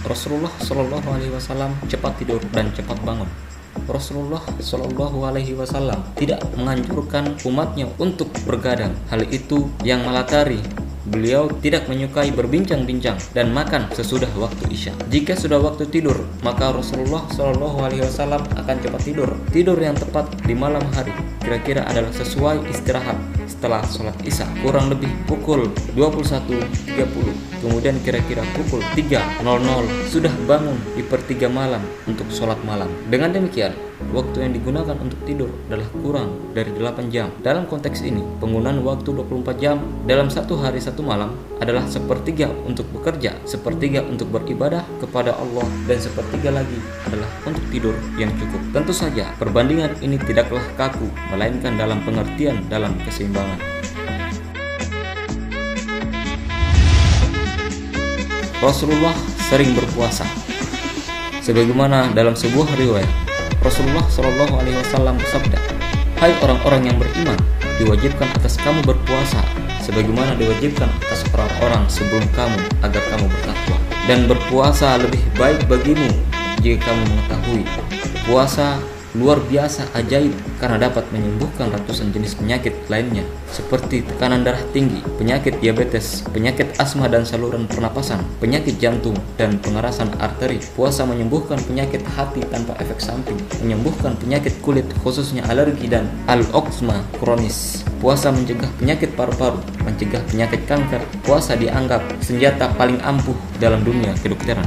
Rasulullah Shallallahu Alaihi Wasallam cepat tidur dan cepat bangun. Rasulullah Shallallahu Alaihi Wasallam tidak menganjurkan umatnya untuk bergadang. Hal itu yang melatari beliau tidak menyukai berbincang-bincang dan makan sesudah waktu Isya. Jika sudah waktu tidur, maka Rasulullah Shallallahu Alaihi Wasallam akan cepat tidur. Tidur yang tepat di malam hari kira-kira adalah sesuai istirahat setelah sholat Isya, kurang lebih pukul 21.30. Kemudian kira-kira pukul 3.00 sudah bangun di per 3 malam untuk sholat malam. Dengan demikian, waktu yang digunakan untuk tidur adalah kurang dari 8 jam. Dalam konteks ini, penggunaan waktu 24 jam dalam satu hari satu malam adalah sepertiga untuk bekerja, sepertiga untuk beribadah kepada Allah, dan sepertiga lagi adalah untuk tidur yang cukup. Tentu saja, perbandingan ini tidaklah kaku, melainkan dalam pengertian dalam keseimbangan. Rasulullah sering berpuasa. Sebagaimana dalam sebuah riwayat, Rasulullah Shallallahu Alaihi Wasallam bersabda, "Hai orang-orang yang beriman, diwajibkan atas kamu berpuasa, sebagaimana diwajibkan atas orang-orang sebelum kamu, agar kamu bertakwa. Dan berpuasa lebih baik bagimu jika kamu mengetahui. Puasa luar biasa ajaib karena dapat menyembuhkan ratusan jenis penyakit lainnya seperti tekanan darah tinggi, penyakit diabetes, penyakit asma dan saluran pernapasan, penyakit jantung, dan pengerasan arteri. Puasa menyembuhkan penyakit hati tanpa efek samping, menyembuhkan penyakit kulit khususnya alergi dan al-oksma kronis. Puasa mencegah penyakit paru-paru, mencegah penyakit kanker. Puasa dianggap senjata paling ampuh dalam dunia kedokteran.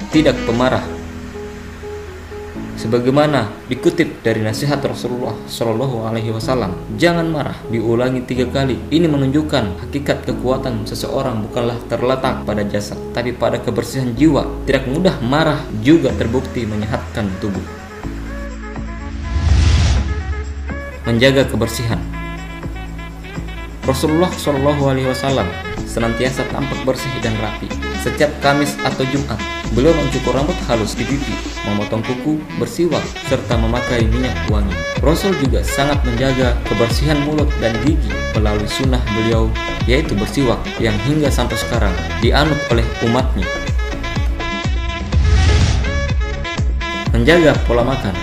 Tidak pemarah. Sebagaimana dikutip dari nasihat Rasulullah Shallallahu Alaihi Wasallam, jangan marah, diulangi 3 kali. Ini menunjukkan hakikat kekuatan seseorang bukanlah terletak pada jasad, tapi pada kebersihan jiwa. Tidak mudah marah juga terbukti menyehatkan tubuh. Menjaga kebersihan. Rasulullah Shallallahu Alaihi Wasallam senantiasa tampak bersih dan rapi. Setiap Kamis atau Jumat, beliau mencukur rambut halus di pipi, memotong kuku, bersiwak, serta memakai minyak wangi. Rasul juga sangat menjaga kebersihan mulut dan gigi melalui sunnah beliau, yaitu bersiwak, yang hingga sampai sekarang dianut oleh umatnya. Menjaga pola makan.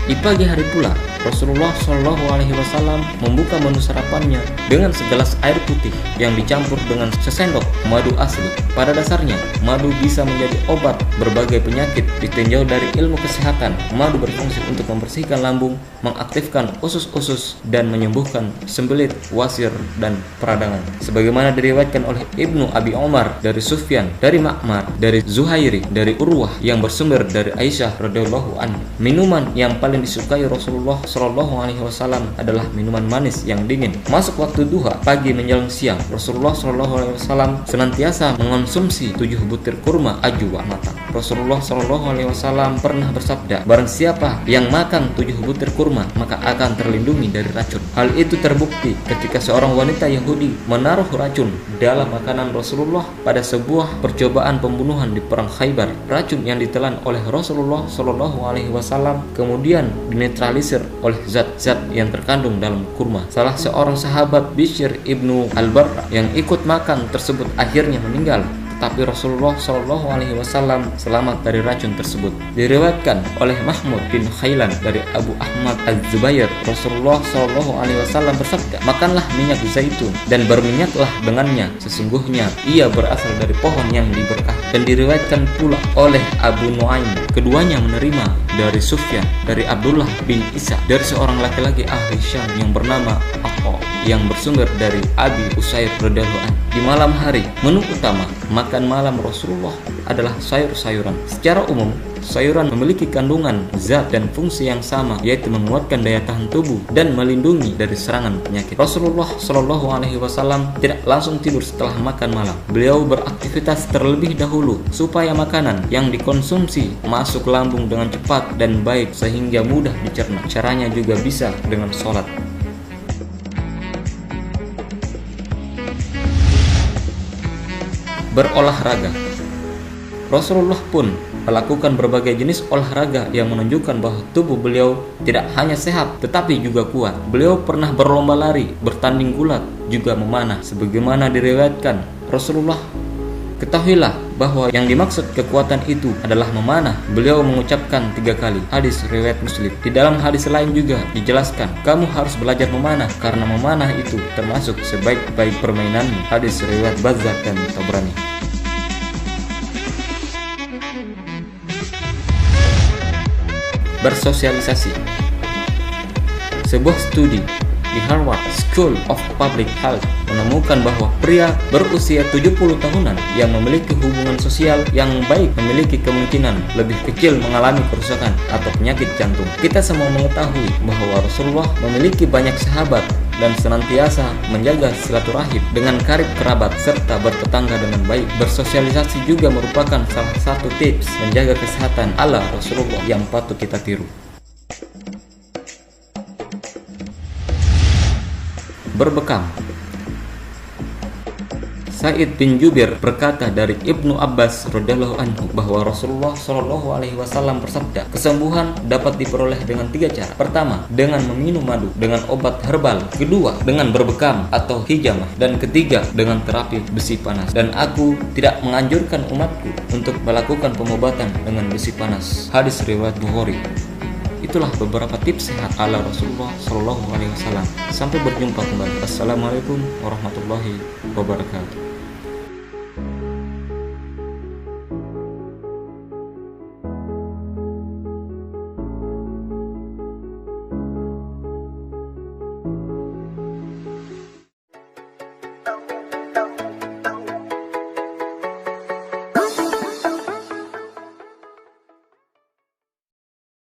Di pagi hari pula, Rasulullah Shallallahu Alaihi Wasallam membuka menu sarapannya dengan segelas air putih yang dicampur dengan sesendok madu asli. Pada dasarnya, madu bisa menjadi obat berbagai penyakit. Ditinjau dari ilmu kesehatan, madu berfungsi untuk membersihkan lambung, mengaktifkan usus-usus, dan menyembuhkan sembelit, wasir, dan peradangan. Sebagaimana diriwayatkan oleh Ibnu Abi Omar dari Sufyan, dari Ma'mar, dari Zuhairi, dari Urwah, yang bersumber dari Aisyah radhiyallahu anha. Minuman yang paling disukai Rasulullah Shallallahu Alaihi Wasallam adalah minuman manis yang dingin. Masuk waktu duha, pagi menjelang siang, Rasulullah Shallallahu Alaihi Wasallam senantiasa mengonsumsi 7 butir kurma ajwa matang. Rasulullah Shallallahu Alaihi Wasallam pernah bersabda, barang siapa yang makan 7 butir kurma, maka akan terlindungi dari racun. Hal itu terbukti ketika seorang wanita Yahudi menaruh racun dalam makanan Rasulullah pada sebuah percobaan pembunuhan di perang Khaybar. Racun yang ditelan oleh Rasulullah Shallallahu Alaihi Wasallam kemudian dinetralisir oleh zat-zat yang terkandung dalam kurma. Salah seorang sahabat, Bishr ibnu Al-Barra, yang ikut makan tersebut akhirnya meninggal, tetapi Rasulullah Shallallahu Alaihi Wasallam selamat dari racun tersebut. Diriwayatkan oleh Mahmud bin Khailan dari Abu Ahmad Az-Zubair, Rasulullah Shallallahu Alaihi Wasallam bersabda, makanlah minyak zaitun dan berminyaklah dengannya, sesungguhnya ia berasal dari pohon yang diberkati. Dan diriwayatkan pula oleh Abu Nuaim, keduanya menerima dari Sufyan, dari Abdullah bin Isa, dari seorang laki-laki ahli Syam yang bernama Aqqa, yang bersumber dari Abi Usair radhiyallahu anhu. Di malam hari, menu utama makan malam Rasulullah adalah sayur-sayuran. Secara umum, sayuran memiliki kandungan zat dan fungsi yang sama, yaitu menguatkan daya tahan tubuh dan melindungi dari serangan penyakit. Rasulullah Shallallahu Alaihi Wasallam tidak langsung tidur setelah makan malam. Beliau beraktivitas terlebih dahulu supaya makanan yang dikonsumsi masuk lambung dengan cepat dan baik sehingga mudah dicerna. Caranya juga bisa dengan sholat. Berolahraga. Rasulullah pun melakukan berbagai jenis olahraga yang menunjukkan bahwa tubuh beliau tidak hanya sehat tetapi juga kuat. Beliau pernah berlomba lari, bertanding gulat, juga memanah sebagaimana diriwayatkan Rasulullah. Ketahuilah bahwa yang dimaksud kekuatan itu adalah memanah. Beliau mengucapkan 3 kali. Hadis riwayat Muslim. Di dalam hadis lain juga dijelaskan, kamu harus belajar memanah karena memanah itu termasuk sebaik-baik permainanmu. Hadis riwayat Bazzar dan Tabrani. Bersosialisasi. Sebuah studi di Harvard School of Public Health menemukan bahwa pria berusia 70 tahunan yang memiliki hubungan sosial yang baik memiliki kemungkinan lebih kecil mengalami kerusakan atau penyakit jantung. Kita semua mengetahui bahwa Rasulullah memiliki banyak sahabat dan senantiasa menjaga silaturahim dengan karib kerabat serta bertetangga dengan baik. Bersosialisasi juga merupakan salah satu tips menjaga kesehatan ala Rasulullah yang patut kita tiru. Berbekam. Sa'id bin Jubair berkata dari Ibnu Abbas radhiyallahu anhu bahwa Rasulullah shallallahu alaihi wasallam bersabda, kesembuhan dapat diperoleh dengan 3 cara. Pertama, dengan meminum madu dengan obat herbal. Kedua, dengan berbekam atau hijamah. Dan ketiga, dengan terapi besi panas. Dan aku tidak menganjurkan umatku untuk melakukan pengobatan dengan besi panas. Hadis riwayat Bukhari. Itulah beberapa tips sehat ala Rasulullah Shallallahu Alaihi Wasallam. Sampai berjumpa kembali. Assalamualaikum warahmatullahi wabarakatuh.